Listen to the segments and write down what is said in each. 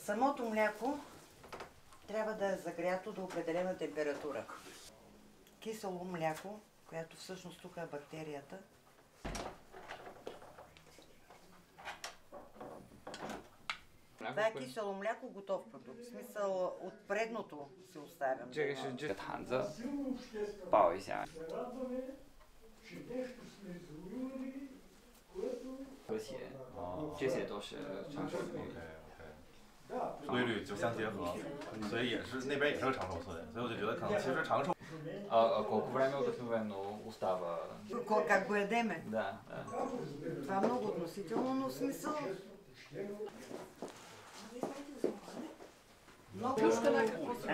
Самото мляко трябва да е загрято до определена температура. Кисело мляко, която всъщност тук е бактерията. Това е кисело мляко, готов продукт. В смисъл от предното се оставям. 这个是这个坛子爆一下，和谐，这些都是长寿的。规律酒相结合，所以也是那边也是个长寿村，所以我就觉得可能其实长寿。Колко време обикновено остава? Как го ядеме? Да. Това е много относително, но смисъл. Много плюшка на какво се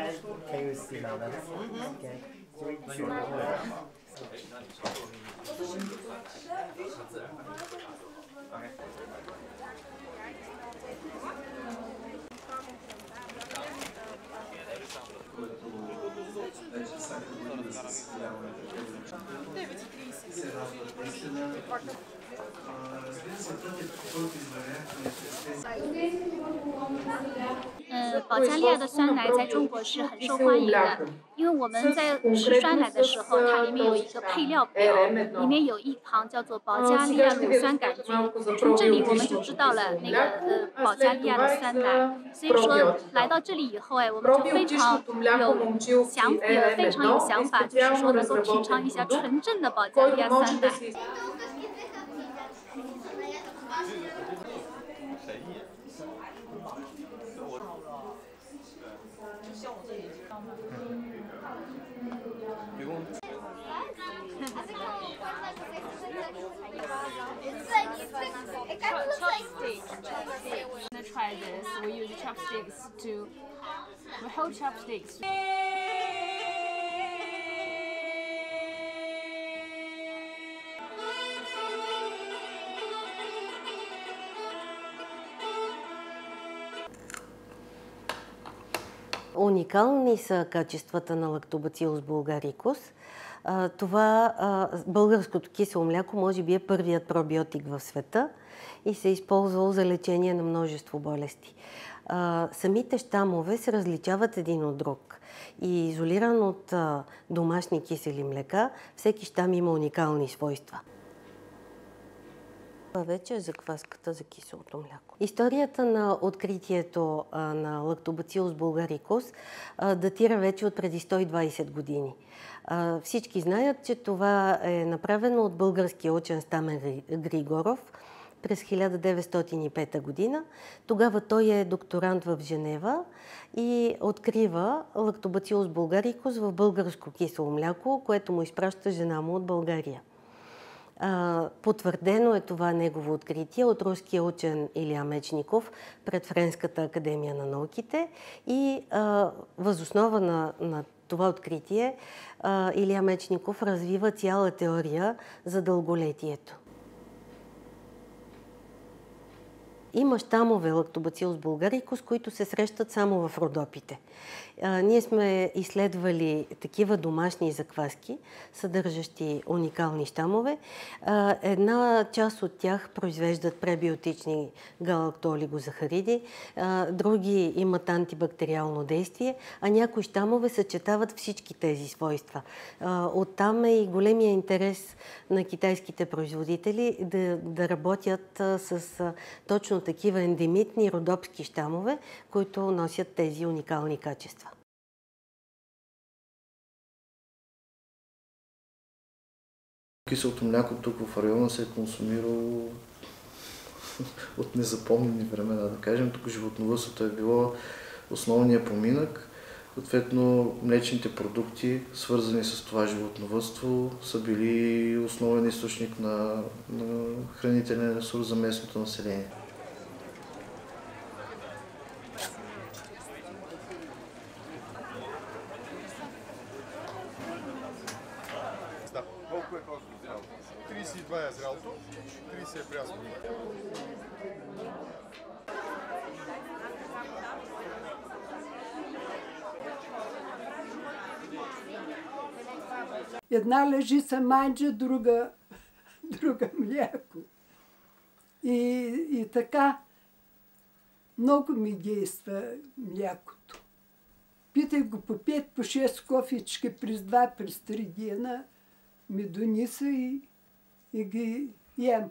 保加利亚的酸奶在中国是很受欢迎的，因为我们在吃酸奶的时候，它里面有一个配料表，里面有一行叫做保加利亚乳酸杆菌，从这里我们就知道了那个保加利亚的酸奶。所以说来到这里以后，我们就非常有想法，就是说能够品尝一下纯正的保加利亚酸奶。Try this. We use chopsticks to hold chopsticks. Уникални са качествата на Lactobacillus bulgaricus. Това българското кисело мляко може би е първият пробиотик в света и се е използвал за лечение на множество болести. Самите щамове се различават един от друг и изолиран от домашни кисели млека, всеки щам има уникални свойства. Това вече е закваската за киселото мляко. Историята на откритието на Lactobacillus bulgaricus датира вече от преди 120 години. Всички знаят, че това е направено от българския учен Стамен Григоров през 1905 година. Тогава той е докторант в Женева и открива Lactobacillus bulgaricus в българско кисело мляко, което му изпраща жена му от България. Потвърдено е това негово откритие от руския учен Илия Мечников пред Френската академия на науките и въз основа на това откритие Илия Мечников развива цяла теория за дълголетието. Има щамове Lactobacillus bulgaricus, които се срещат само в Родопите. Ние сме изследвали такива домашни закваски, съдържащи уникални щамове. Една част от тях произвеждат пребиотични галактоолигозахариди, други имат антибактериално действие, а някои щамове съчетават всички тези свойства. Оттам е и големия интерес на китайските производители да работят с точно такива ендемитни родопски щамове, които носят тези уникални качества. Киселото мляко тук в района се е консумирало от незапомнени времена, да кажем. Тук животновъдството е било основния поминък. Съответно, млечните продукти, свързани с това животновъдство, са били основен източник на хранителен ресурс за местното население. Колко е просто зрялото? 32 е зрялото, 30 е прясно. Една лежи саманджа, друга мляко. И така Много ми действа млякото. Питай го по 5, по 6 кофички през 2, през 3 дена. Ми донеса и ги ям.